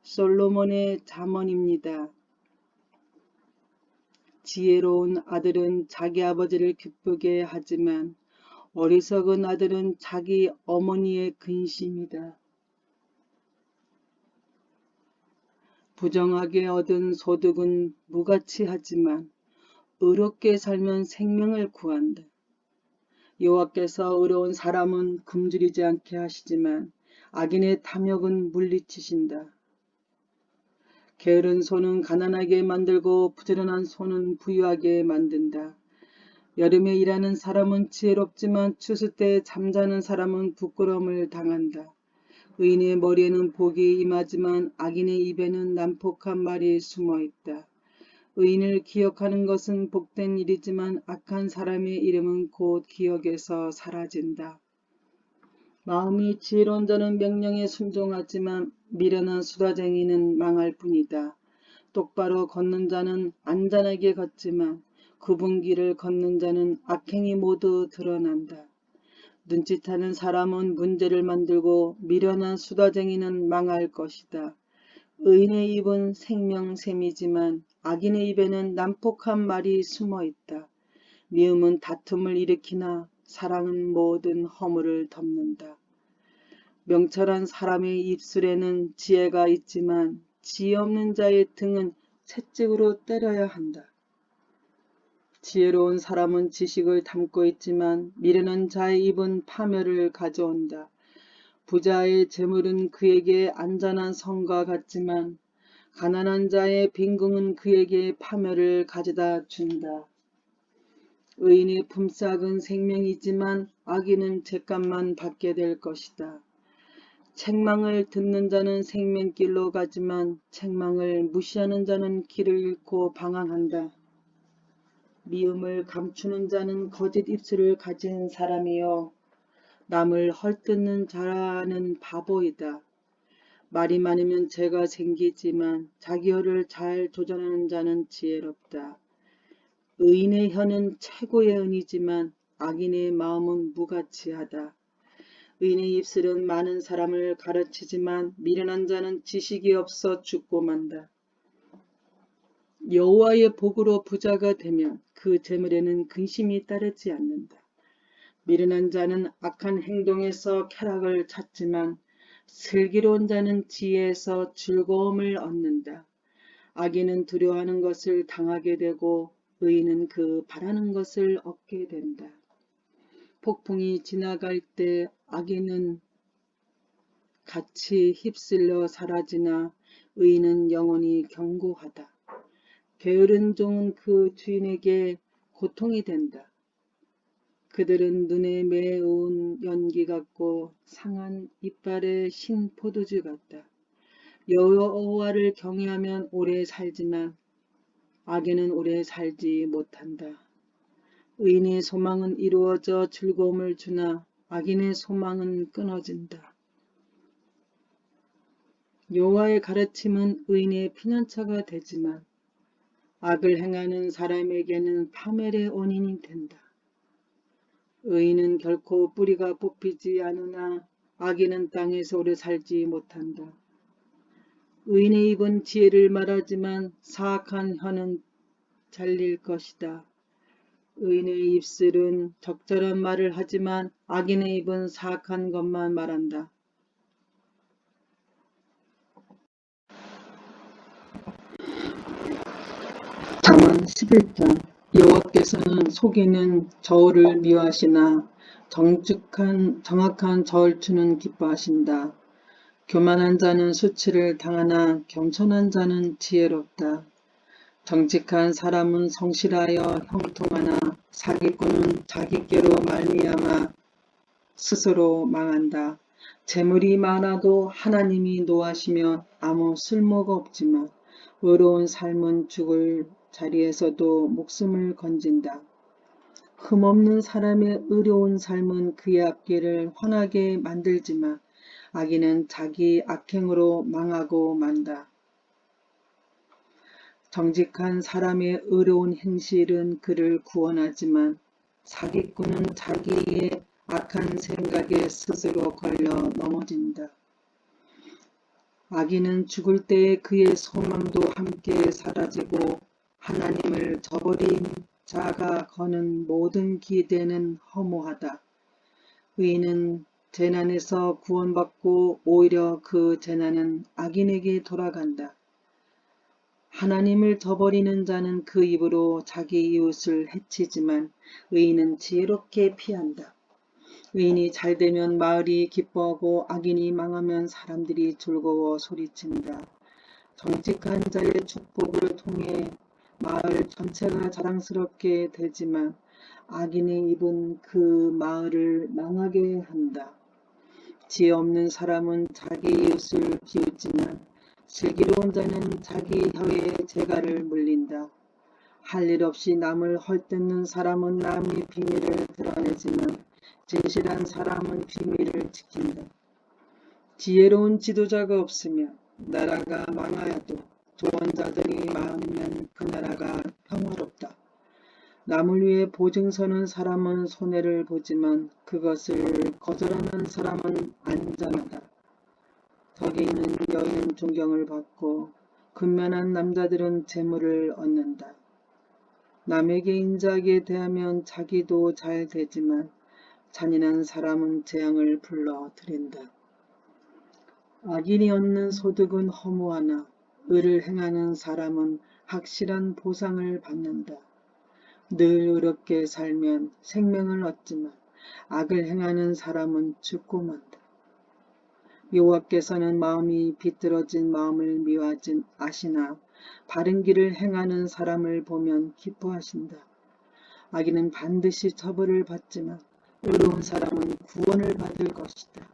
솔로몬의 잠언입니다. 지혜로운 아들은 자기 아버지를 기쁘게 하지만 어리석은 아들은 자기 어머니의 근심이다. 부정하게 얻은 소득은 무가치하지만 의롭게 살면 생명을 구한다. 여호와께서 의로운 사람은 굶주리지 않게 하시지만 악인의 탐욕은 물리치신다. 게으른 손은 가난하게 만들고 부지런한 손은 부유하게 만든다. 여름에 일하는 사람은 지혜롭지만 추수 때 잠자는 사람은 부끄러움을 당한다. 의인의 머리에는 복이 임하지만 악인의 입에는 난폭한 말이 숨어있다. 의인을 기억하는 것은 복된 일이지만 악한 사람의 이름은 곧 기억에서 사라진다. 마음이 지혜로운 자는 명령에 순종하지만 미련한 수다쟁이는 망할 뿐이다. 똑바로 걷는 자는 안전하게 걷지만 굽은 길을 걷는 자는 악행이 모두 드러난다. 눈짓하는 사람은 문제를 만들고 미련한 수다쟁이는 망할 것이다. 의인의 입은 생명샘이지만 악인의 입에는 난폭한 말이 숨어있다. 미움은 다툼을 일으키나 사랑은 모든 허물을 덮는다. 명철한 사람의 입술에는 지혜가 있지만 지혜 없는 자의 등은 채찍으로 때려야 한다. 지혜로운 사람은 지식을 담고 있지만 미련한 자의 입은 파멸을 가져온다. 부자의 재물은 그에게 안전한 성과 같지만 가난한 자의 빈궁은 그에게 파멸을 가져다 준다. 의인의 품삯은 생명이지만 악인은 죗값만 받게 될 것이다. 책망을 듣는 자는 생명길로 가지만 책망을 무시하는 자는 길을 잃고 방황한다. 미움을 감추는 자는 거짓 입술을 가진 사람이요 남을 헐뜯는 자는 바보이다. 말이 많으면 죄가 생기지만 자기 혀를 잘 조절하는 자는 지혜롭다. 의인의 혀는 최고의 은이지만 악인의 마음은 무가치하다. 의인의 입술은 많은 사람을 가르치지만 미련한 자는 지식이 없어 죽고 만다. 여호와의 복으로 부자가 되면 그 재물에는 근심이 따르지 않는다. 미련한 자는 악한 행동에서 쾌락을 찾지만 슬기로운 자는 지혜에서 즐거움을 얻는다. 악인은 두려워하는 것을 당하게 되고 의인은 그 바라는 것을 얻게 된다. 폭풍이 지나갈 때 악인은 같이 휩쓸려 사라지나 의인은 영원히 견고하다. 게으른 종은 그 주인에게 고통이 된다. 그들은 눈에 매운 연기 같고 상한 이빨에 신 포도주 같다. 여호와를 경외하면 오래 살지만 악인은 오래 살지 못한다. 의인의 소망은 이루어져 즐거움을 주나 악인의 소망은 끊어진다. 여호와의 가르침은 의인의 피난처가 되지만 악을 행하는 사람에게는 파멸의 원인이 된다. 의인은 결코 뿌리가 뽑히지 않으나 악인은 땅에서 오래 살지 못한다. 의인의 입은 지혜를 말하지만 사악한 혀는 잘릴 것이다. 의인의 입술은 적절한 말을 하지만 악인의 입은 사악한 것만 말한다. 잠언 11장 여호와께서는 속이는 저울을 미워하시나 정확한 저울추는 기뻐하신다. 교만한 자는 수치를 당하나 겸손한 자는 지혜롭다. 정직한 사람은 성실하여 형통하나 사기꾼은 자기께로 말미암아 스스로 망한다. 재물이 많아도 하나님이 노하시면 아무 쓸모가 없지만 의로운 삶은 죽을 자리에서도 목숨을 건진다. 흠없는 사람의 의로운 삶은 그의 앞길을 환하게 만들지만 악인은 자기 악행으로 망하고 만다. 정직한 사람의 의로운 행실은 그를 구원하지만 사기꾼은 자기의 악한 생각에 스스로 걸려 넘어진다. 악인은 죽을 때에 그의 소망도 함께 사라지고 하나님을 저버린 자가 거는 모든 기대는 허무하다. 의인은 재난에서 구원받고 오히려 그 재난은 악인에게 돌아간다. 하나님을 저버리는 자는 그 입으로 자기 이웃을 해치지만 의인은 지혜롭게 피한다. 의인이 잘되면 마을이 기뻐하고 악인이 망하면 사람들이 즐거워 소리친다. 정직한 자의 축복을 통해 마을 전체가 자랑스럽게 되지만 악인의 입은 그 마을을 망하게 한다. 지혜 없는 사람은 자기 이웃을 비웃지만 슬기로운 자는 자기 혀에 재갈을 물린다. 할 일 없이 남을 헐뜯는 사람은 남의 비밀을 드러내지만 진실한 사람은 비밀을 지킨다. 지혜로운 지도자가 없으면 나라가 망하여도 좋은 자들이 많으면 그 나라가 평화롭다. 남을 위해 보증서는 사람은 손해를 보지만 그것을 거절하는 사람은 안전하다. 덕이 있는 여인은 존경을 받고 근면한 남자들은 재물을 얻는다. 남에게 인자하게 대하면 자기도 잘 되지만 잔인한 사람은 재앙을 불러들인다. 악인이 얻는 소득은 허무하나 의를 행하는 사람은 확실한 보상을 받는다. 늘 의롭게 살면 생명을 얻지만 악을 행하는 사람은 죽고 만다. 여호와께서는 마음이 비뚤어진 마음을 미워하진 아시나 바른 길을 행하는 사람을 보면 기뻐하신다. 악인은 반드시 처벌을 받지만 의로운 사람은 구원을 받을 것이다.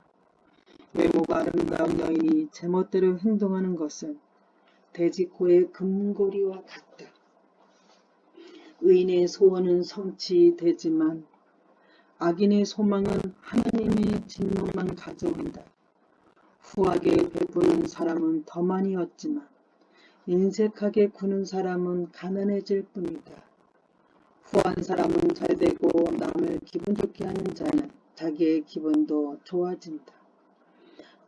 외모가 아름다운 여인이 제멋대로 행동하는 것은 돼지코의 금고리와 같다. 의인의 소원은 성취되지만 악인의 소망은 하나님의 진노만 가져온다. 후하게 베푸는 사람은 더 많이 얻지만 인색하게 구는 사람은 가난해질 뿐이다. 후한 사람은 잘되고 남을 기분 좋게 하는 자는 자기의 기분도 좋아진다.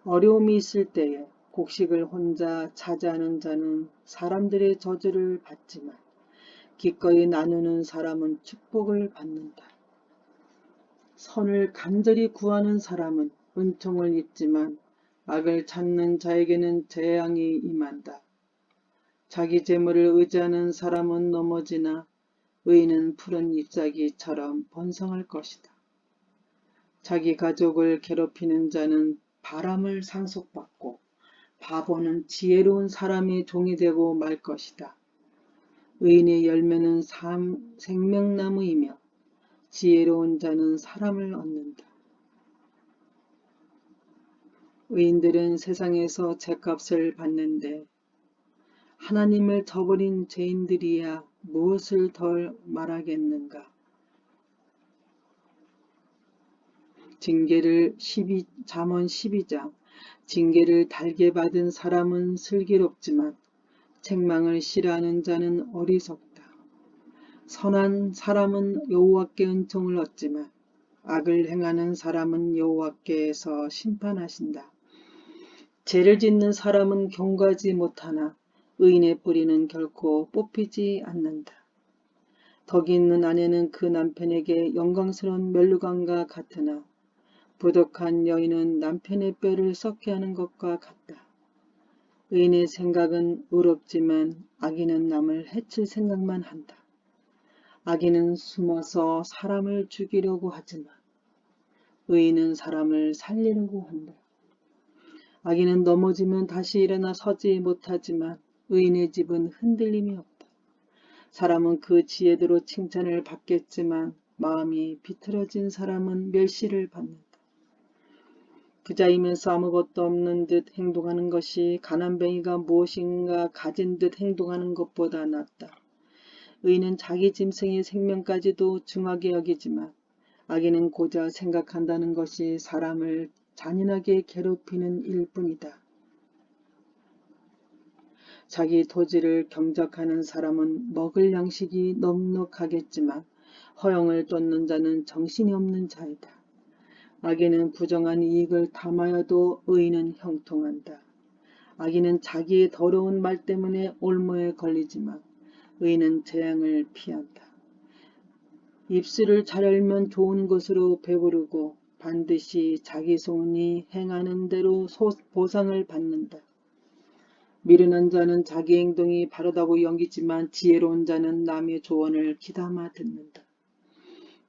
어려움이 있을 때에 곡식을 혼자 차지하는 자는 사람들의 저주를 받지만 기꺼이 나누는 사람은 축복을 받는다. 선을 간절히 구하는 사람은 은총을 입지만 악을 찾는 자에게는 재앙이 임한다. 자기 재물을 의지하는 사람은 넘어지나 의인은 푸른 잎사귀처럼 번성할 것이다. 자기 가족을 괴롭히는 자는 바람을 상속받고 바보는 지혜로운 사람의 종이 되고 말 것이다. 의인의 열매는 생명나무이며 지혜로운 자는 사람을 얻는다. 의인들은 세상에서 죗값을 받는데 하나님을 저버린 죄인들이야 무엇을 덜 말하겠는가. 잠언 12장 징계를 달게 받은 사람은 슬기롭지만 책망을 싫어하는 자는 어리석다. 선한 사람은 여호와께 은총을 얻지만 악을 행하는 사람은 여호와께서 심판하신다. 죄를 짓는 사람은 경고하지 못하나 의인의 뿌리는 결코 뽑히지 않는다. 덕이 있는 아내는 그 남편에게 영광스러운 멸류관과 같으나 부덕한 여인은 남편의 뼈를 썩게 하는 것과 같다. 의인의 생각은 의롭지만 악인은 남을 해칠 생각만 한다. 악인은 숨어서 사람을 죽이려고 하지만 의인은 사람을 살리려고 한다. 악인은 넘어지면 다시 일어나 서지 못하지만 의인의 집은 흔들림이 없다. 사람은 그 지혜대로 칭찬을 받겠지만 마음이 비틀어진 사람은 멸시를 받는다. 부자이면서 아무것도 없는 듯 행동하는 것이 가난뱅이가 무엇인가 가진 듯 행동하는 것보다 낫다. 의인은 자기 짐승의 생명까지도 중하게 여기지만 악인은 고자 생각한다는 것이 사람을 잔인하게 괴롭히는 일뿐이다. 자기 토지를 경작하는 사람은 먹을 양식이 넉넉하겠지만 허영을 쫓는 자는 정신이 없는 자이다. 악인은 부정한 이익을 탐하여도 의인은 형통한다. 악인은 자기의 더러운 말 때문에 올무에 걸리지만 의인은 재앙을 피한다. 입술을 잘 열면 좋은 것으로 배부르고 반드시 자기 손이 행하는 대로 보상을 받는다. 미련한 자는 자기 행동이 바르다고 여기지만 지혜로운 자는 남의 조언을 귀담아 듣는다.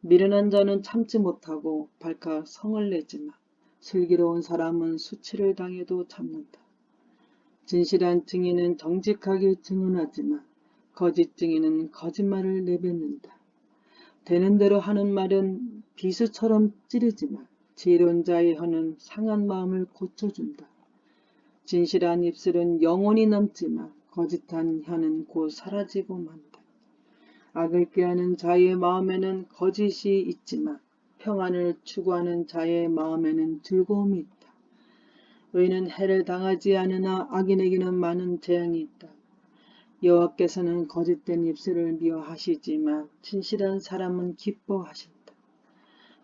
미련한 자는 참지 못하고 발칵 성을 내지만 슬기로운 사람은 수치를 당해도 참는다. 진실한 증인은 정직하게 증언하지만 거짓 증인은 거짓말을 내뱉는다. 되는 대로 하는 말은 비수처럼 찌르지만 지혜로운 자의 혀는 상한 마음을 고쳐준다. 진실한 입술은 영원히 남지만 거짓한 혀는 곧 사라지고 만다. 악을 꾀하는 자의 마음에는 거짓이 있지만 평안을 추구하는 자의 마음에는 즐거움이 있다. 의인은 해를 당하지 않으나 악인에게는 많은 재앙이 있다. 여호와께서는 거짓된 입술을 미워하시지만 진실한 사람은 기뻐하신다.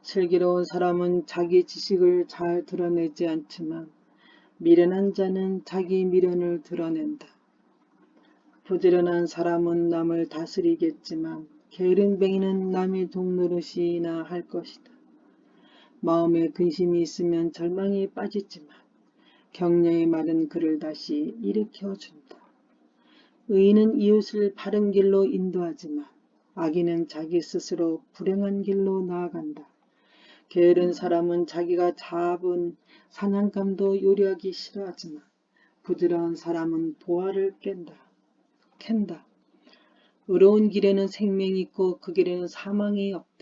슬기로운 사람은 자기 지식을 잘 드러내지 않지만 미련한 자는 자기 미련을 드러낸다. 부지런한 사람은 남을 다스리겠지만 게으름뱅이는 남의 종노릇이나 할 것이다. 마음에 근심이 있으면 절망에 빠지지만 격려의 말은 그를 다시 일으켜준다. 의인은 이웃을 바른 길로 인도하지만 악인은 자기 스스로 불행한 길로 나아간다. 게으른 사람은 자기가 잡은 사냥감도 요리하기 싫어하지만 부지런한 사람은 보화를 캔다. 의로운 길에는 생명이 있고 그 길에는 사망이 없다.